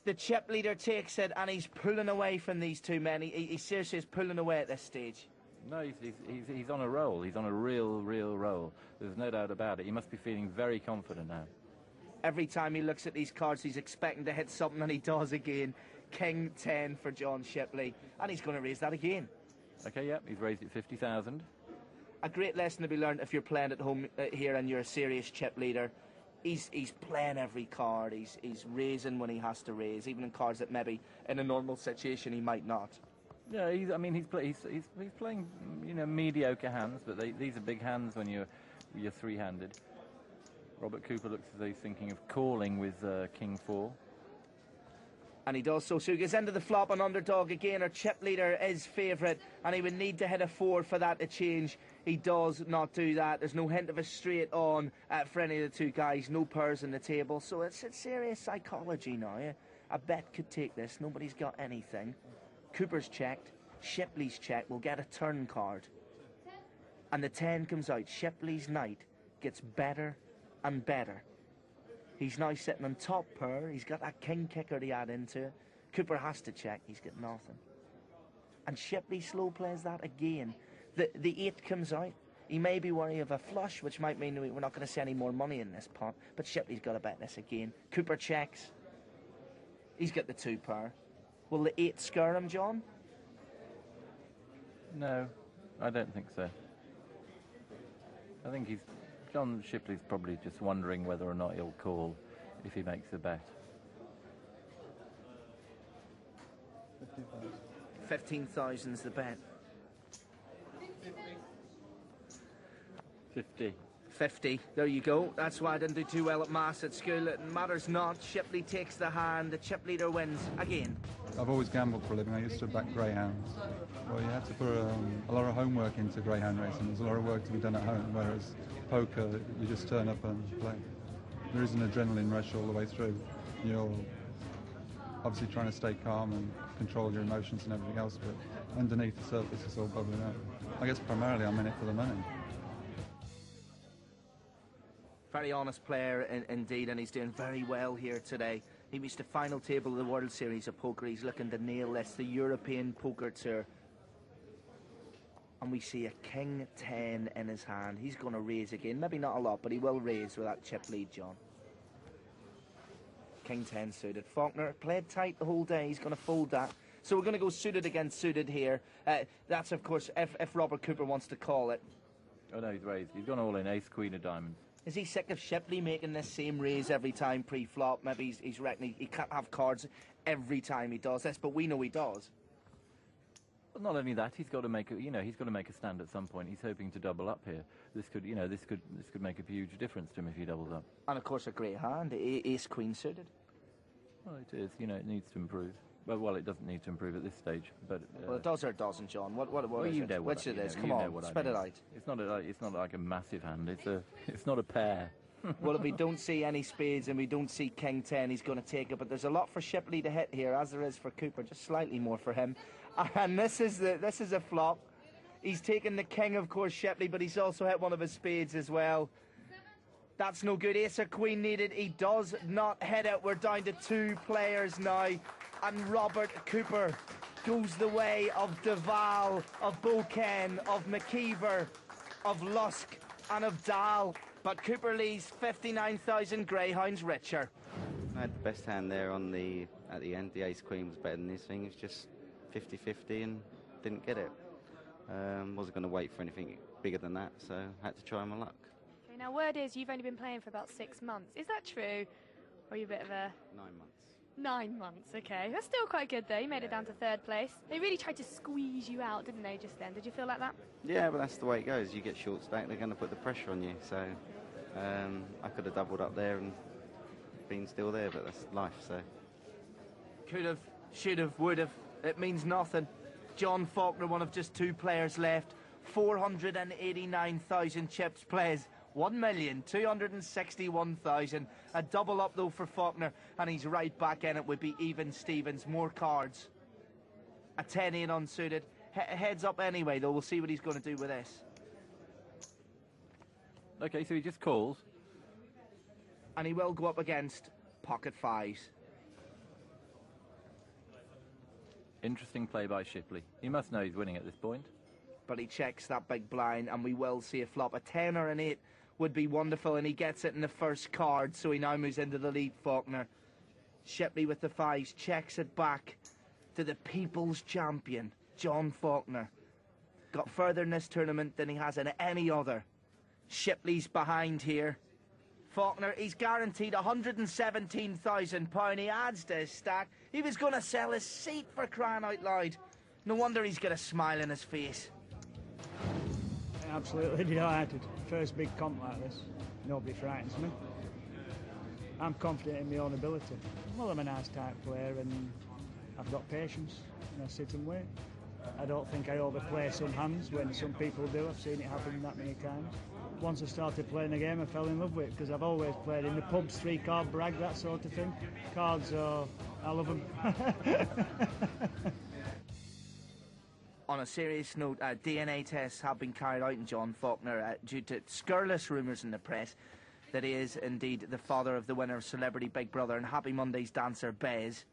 The chip leader takes it, and he's pulling away from these two men. He seriously is pulling away at this stage. No, he's on a roll. He's on a real roll. There's no doubt about it. He must be feeling very confident now. Every time he looks at these cards, he's expecting to hit something, and he does again. King 10 for John Shipley, and he's going to raise that again. Okay, yep, he's raised it 50,000. A great lesson to be learned if you're playing at home here and you're a serious chip leader. He's playing every card. He's raising when he has to raise, even in cards that maybe in a normal situation he might not. Yeah, he's playing, you know, mediocre hands, but these are big hands when you're three-handed. Robert Cooper looks as though he's thinking of calling with King 4. And he does so. So he gets into the flop on underdog again. Our chip leader is favourite, and he would need to hit a 4 for that to change. He does not do that. There's no hint of a straight on for any of the two guys. No pairs on the table. So it's serious psychology now. A bet could take this. Nobody's got anything. Cooper's checked. Shipley's checked. We'll get a turn card. And the 10 comes out. Shipley's night gets better and better. He's now sitting on top pair. He's got that king kicker to add into it. Cooper has to check. He's got nothing. And Shipley slow plays that again. The 8 comes out. He may be worried of a flush, which might mean we're not going to see any more money in this pot. But Shipley's got to bet this again. Cooper checks. He's got the 2 pair. Will the 8 scare him, John? No, I don't think so. I think John Shipley's probably just wondering whether or not he'll call if he makes a bet. 15,000's the bet. 50. There you go. That's why I didn't do too well at maths at school. It matters not. Shipley takes the hand. The chip leader wins again. I've always gambled for a living. I used to back greyhounds. Well, you have to put a lot of homework into greyhound racing. There's a lot of work to be done at home, whereas poker, you just turn up and play. There is an adrenaline rush all the way through. You're obviously trying to stay calm and control your emotions and everything else, but underneath the surface it's all bubbling out. I guess primarily I'm in it for the money. Very honest player indeed, and he's doing very well here today. He reached the final table of the World Series of Poker. He's looking to nail this, the European Poker Tour. And we see a King 10 in his hand. He's going to raise again. Maybe not a lot, but he will raise with that chip lead, John. King 10 suited. Faulkner played tight the whole day. He's going to fold that. So we're going to go suited against suited here. That's, of course, if Robert Cooper wants to call it. Oh, no, he's raised. He's gone all in. Ace, queen of diamonds. Is he sick of Shipley making this same raise every time pre-flop? Maybe he's reckoning he can't have cards every time he does this, but we know he does. Well, not only that, he's got to make a stand at some point. He's hoping to double up here. This could make a huge difference to him if he doubles up. And of course, a great hand, ace queen suited. Well, it is. You know, it needs to improve. Well, it doesn't need to improve at this stage, but well, it does or it doesn't, John. What well, is you it? know Which it is? Come on, spit it out. It's not like a massive hand. It's not a pair. Well, if we don't see any spades and we don't see King 10, he's going to take it. But there's a lot for Shipley to hit here, as there is for Cooper, just slightly more for him. And this is a flop. He's taken the King, of course, Shipley, but he's also hit one of his spades as well. That's no good. Ace or queen needed. He does not hit it. We're down to 2 players now. And Robert Cooper goes the way of Duval, of Boken, of McKeever, of Luske, and of Dahl. But Cooper leaves 59,000 greyhounds richer. I had the best hand there at the end. The ace queen was better than this thing. It was just 50-50 and didn't get it. Wasn't going to wait for anything bigger than that, so I had to try my luck. Okay, now word is you've only been playing for about 6 months. Is that true? Or are you a bit of a... 9 months. 9 months, okay. That's still quite good, though. You made it down to 3rd place. They really tried to squeeze you out, didn't they, just then? Did you feel like that? Yeah, but that's the way it goes. You get short stacked, they're going to put the pressure on you. So I could have doubled up there and been still there, but that's life, so. Could have, should have, would have. It means nothing. John Faulkner, one of just 2 players left. 489,000 chips plays. 1,261,000. A double up though for Faulkner, and he's right back in it. Would be even Stevens. More cards. A 10-8 unsuited. Heads up anyway though. We'll see what he's going to do with this. Okay, so he just calls. And he will go up against pocket 5s. Interesting play by Shipley. He must know he's winning at this point. But he checks that big blind, and we will see a flop. A 10 or an 8 would be wonderful, and he gets it in the first card, so he now moves into the lead, Faulkner. Shipley with the 5s, checks it back to the people's champion, John Faulkner. Got further in this tournament than he has in any other. Shipley's behind here. Faulkner, he's guaranteed £117,000. He adds to his stack. He was going to sell his seat, for crying out loud. No wonder he's got a smile in his face. Absolutely delighted. First big comp like this. Nobody frightens me. I'm confident in my own ability. Well, I'm a nice type player and I've got patience and I sit and wait. I don't think I overplay some hands when some people do. I've seen it happen that many times. Once I started playing the game, I fell in love with it because I've always played in the pubs, 3-card brag, that sort of thing. Cards, I love them. On a serious note, DNA tests have been carried out in John Faulkner due to scurrilous rumours in the press that he is indeed the father of the winner of Celebrity Big Brother and Happy Monday's dancer Bez.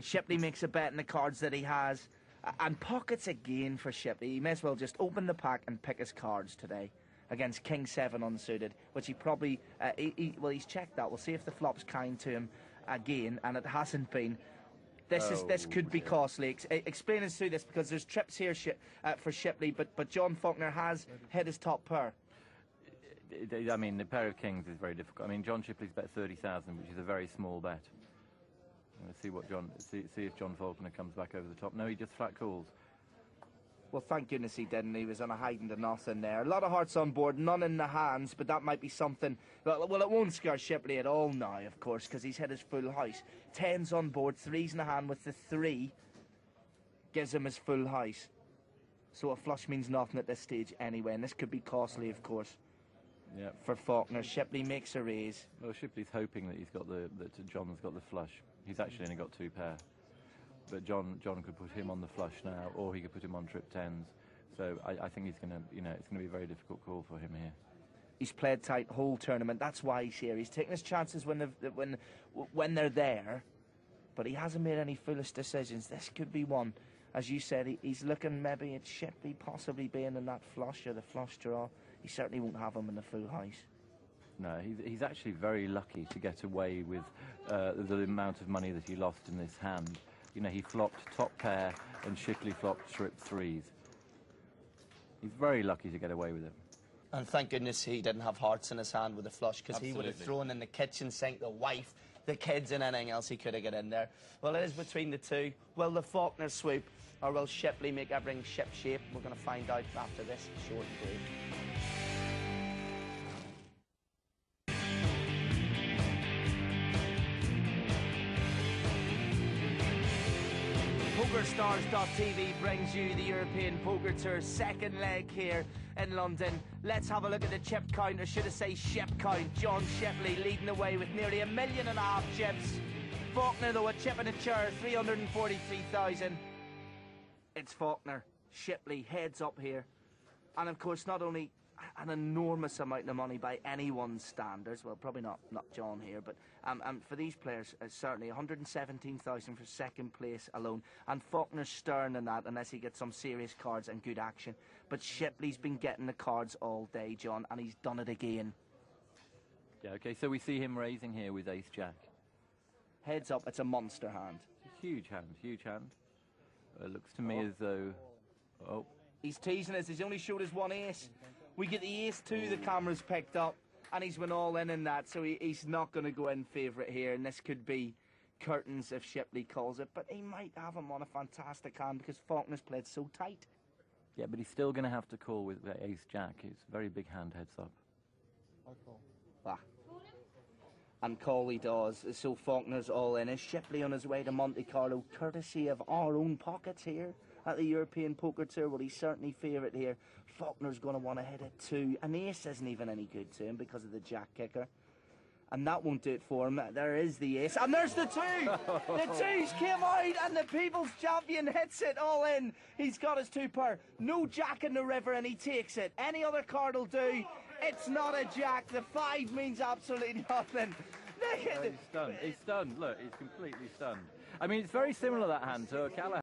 Shipley makes a bet in the cards that he has, and pockets again for Shipley. He may as well just open the pack and pick his cards today against King 7 unsuited, which he probably, well, he's checked that. We'll see if the flop's kind to him again, and it hasn't been. This could be costly. Explain us through this, because there's trips here for Shipley, but John Faulkner has hit his top pair. I mean, the pair of kings is very difficult. I mean, John Shipley's bet 30,000, which is a very small bet. Let's see what see if John Faulkner comes back over the top. No, he just flat calls. Well, thank goodness he didn't. He was on a hiding to nothing there. A lot of hearts on board, none in the hands, but that might be something. Well, it won't scare Shipley at all now, of course, because he's hit his full house. 10's on board, 3's in the hand with the 3. Gives him his full house. So a flush means nothing at this stage anyway, and this could be costly, of course, for Faulkner. Shipley makes a raise. Well, Shipley's hoping that that John's got the flush. He's actually only got 2 pair. But John could put him on the flush now, or he could put him on trip 10s. So I think he's going to, it's going to be a very difficult call for him here. He's played tight whole tournament. That's why he's here. He's taking his chances when they're there, but he hasn't made any foolish decisions. This could be one. As you said, he's looking maybe at Shipley possibly being in that flush or the flush draw. He certainly won't have him in the full house. No, he's actually very lucky to get away with the amount of money that he lost in this hand. He flopped top pair and Shipley flopped trip 3s. He's very lucky to get away with it. And thank goodness he didn't have hearts in his hand with the flush, because he would have thrown in the kitchen sink, the wife, the kids, and anything else he could have got in there. Well, it is between the two. Will the Faulkner swoop, or will Shipley make everything ship shape? We're going to find out after this short break. PokerStars.tv brings you the European Poker Tour's second leg here in London. Let's have a look at the chip count, or should I say ship count. John Shipley leading the way with nearly 1.5 million chips. Faulkner, though, a chip and a chair, 343,000. It's Faulkner. Shipley heads up here. And, of course, not only an enormous amount of money by anyone's standards, well, probably not John here, but for these players, certainly 117,000 for second place alone. And Faulkner's stern in that, unless he gets some serious cards and good action. But Shipley's been getting the cards all day, John, and he's done it again. Yeah, OK, so we see him raising here with ace-jack. Heads up, it's a monster hand. It's a huge hand, huge hand. Looks to me as though... Oh. He's teasing us. He's only showed us 1 ace. We get the ace 2, the camera's picked up, and he's went all in that, so he's not going to go in favourite here, and this could be curtains if Shipley calls it, but he might have him on a fantastic hand because Faulkner's played so tight. Yeah, but he's still going to have to call with ace-jack. It's a very big hand, heads up. I call. Ah. And call he does, so Faulkner's all in. Is Shipley on his way to Monte Carlo, courtesy of our own pockets here at the European Poker Tour? Well, he's certainly favourite here. Faulkner's going to want to hit it 2. An ace isn't even any good to him because of the jack kicker. And that won't do it for him. There is the ace. And there's the 2! The 2s came out and the people's champion hits it all in. He's got his 2 pair. No jack in the river and he takes it. Any other card will do. It's not a jack. The 5 means absolutely nothing. He's stunned. He's stunned. Look, he's completely stunned. I mean, it's very similar, that hand, to Callahan.